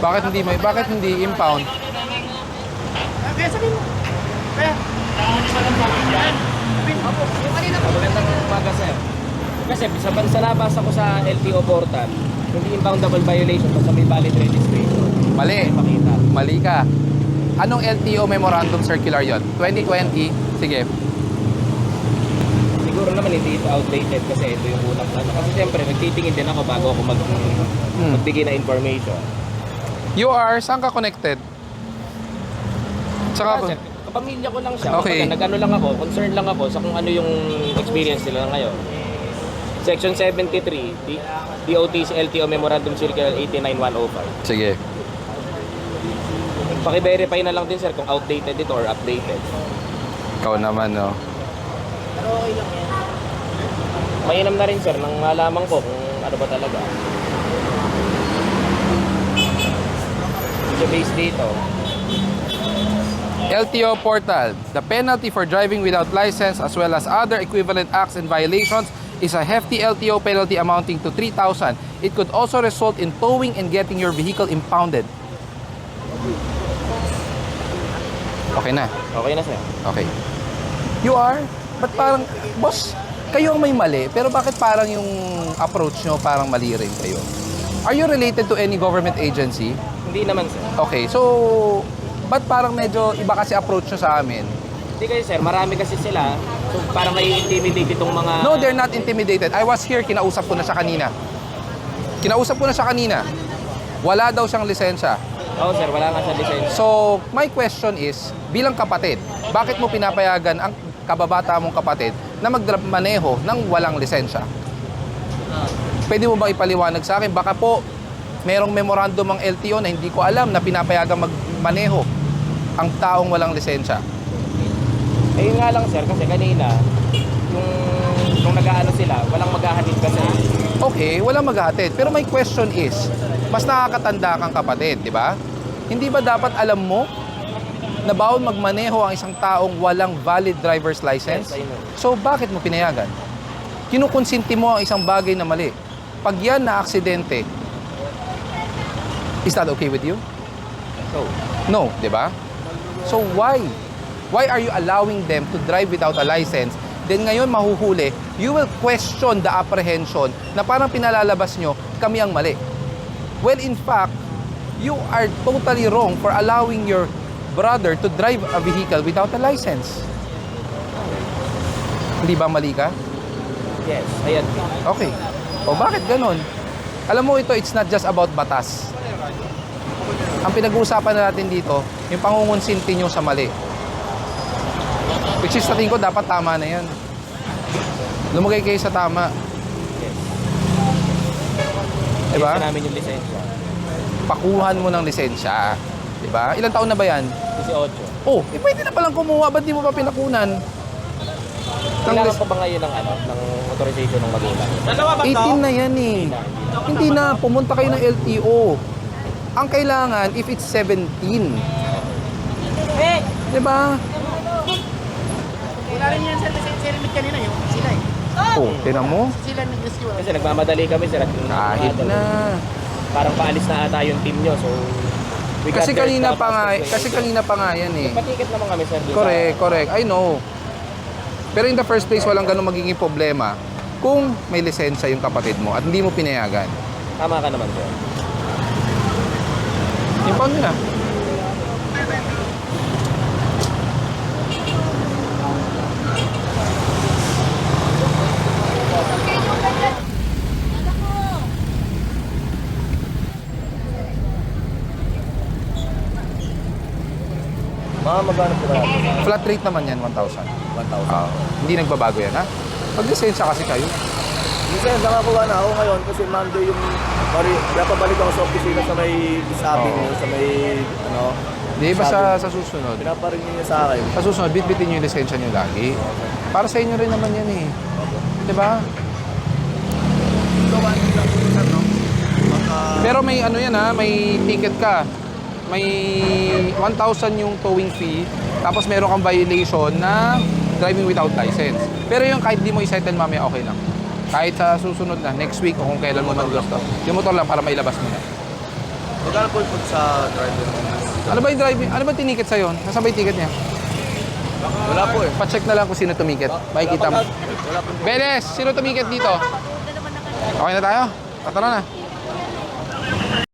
Bakit hindi impound? Kaya sabihin mo. Kaya. Magandang umaga, sir. Kasi sa nabasa ko sa LTO portal, hindi impoundable violation basta may valid registration. Mali. Pakita. Mali ka. Anong LTO Memorandum Circular yon? 2020? Sige. Siguro naman hindi ito outdated kasi ito yung unang ano. Kasi siyempre, nagtitingin din ako bago ako magbigay na information. You are, saan ka connected? Tsaka, Sir, kapamilya ko lang siya. Okay. Kapag nag-ano lang ako, concerned lang ako sa kung ano yung experience nila ngayon. Section 73, DOT's LTO Memorandum Circular 89105. sige. Paki-verify na lang din, sir, kung outdated ito or updated. Ikaw naman, no? Mainam na rin, sir, nang malaman ko kung ano ba talaga. So, base dito, LTO portal. The penalty for driving without license as well as other equivalent acts and violations is a hefty LTO penalty amounting to 3,000. It could also result in towing and getting your vehicle impounded. Okay na. okay na, sir. Okay. You are? Ba't parang, boss, kayo ang may mali, pero bakit parang yung approach nyo parang mali rin kayo? Are you related to any government agency? Hindi naman, sir. Okay, so, ba't parang medyo iba kasi approach nyo sa amin? Hindi kayo, sir. Marami kasi sila. So, parang nai-intimidate itong mga... No, they're not intimidated. I was here, kinausap ko na siya kanina. Wala daw siyang lisensya. Oo, sir. Wala nga sa lisensya. So, my question is, bilang kapatid, bakit mo pinapayagan ang kababata mong kapatid na magmaneho ng walang lisensya? Pwede mo bang ipaliwanag sa akin? Baka po, merong memorandum ang LTO na hindi ko alam na pinapayagan magmaneho ang taong walang lisensya. Ayun nga lang, sir, kasi kanina, nung nag-aano sila, walang maghahatid kasi. Okay, walang maghahatid. Pero my question is, mas nakakatanda kang kapatid, di ba? Hindi ba dapat alam mo na bawal magmaneho ang isang taong walang valid driver's license? Yes, I know. So, bakit mo pinayagan? Kinukonsinti mo ang isang bagay na mali. Pag yan na aksidente, is that okay with you? So, No, di ba? So, why? Why are you allowing them to drive without a license? Then ngayon mahuhuli, you will question the apprehension na parang pinalalabas nyo, kami ang mali. Well, in fact, you are totally wrong for allowing your brother to drive a vehicle without a license. Hindi ba mali ka? yes, ayan. Okay. O bakit ganun? Alam mo ito, it's not just about batas. Ang pinag-uusapan natin dito, yung pangungonsinti nyo sa mali. Which is, sa tingin ko, dapat tama na yan. Lumagay kayo sa tama. Yes. Diba? Yes, namin yung lisensya. Pakuhan mo ng lisensya. Diba? Ilang taon na ba yan? 18. Oh, pwede na palang kumuha. Ba't di mo pa pinakunan? Kailangan pa ba ngayon ng ng authorization ng magulang? 18 na yan eh. Hindi na. Pumunta kayo ng LTO. Ang kailangan, if it's 17. Diba? Wala rin yan sa limit kanina yung sila eh. Oh, tinan mo. Sila nag-rescue. Kasi nagmamadali kami, sir. At Kahit na. Parang paalis na ata yung team nyo. So, we got Kasi their kanina stuff pa nga, as the kasi kanina pa nga yan eh. Patiket naman kami, sir. doon Correct. I know. Pero in the first place, walang ganun magiging problema kung may lisensya yung kapatid mo at hindi mo pinayagan. Tama ka naman, sir. Impound nyo na. Mga magkano po kaya? Flat rate naman yan, 1,000. 1,000. Hindi nagbabago yan, ha? Mag-lisensya kasi kayo. Minsan, nakakuha na ako ngayon kasi Monday yung kaya pabalik ako sa opisina sa may isabi Oo. sa may Di ba sa susunod? pinaparin niya sa akin. Sa susunod, bitbitin nyo yung lisensya nyo lagi. Para sa inyo rin naman yan eh. Di ba? Gawa nila po sa Pero may ano yan ha, may ticket ka. May 1,000 yung towing fee. Tapos meron kang violation na driving without license. Pero yung kahit di mo i-settle mamaya, okay lang. Kahit sa susunod na, next week o kung kailan mo man gusto. Yung motor lang para mailabas mo na. Magkano po po sa driver? Ano ba yung driving? Ano ba tiniket sa'yo? Nasaan ba yung ticket niya? Wala po eh. Pa-check na lang kung sino tumiket. Makikita mo. Wala po. Benes, sino tumiket dito? Okay na tayo? Tara na.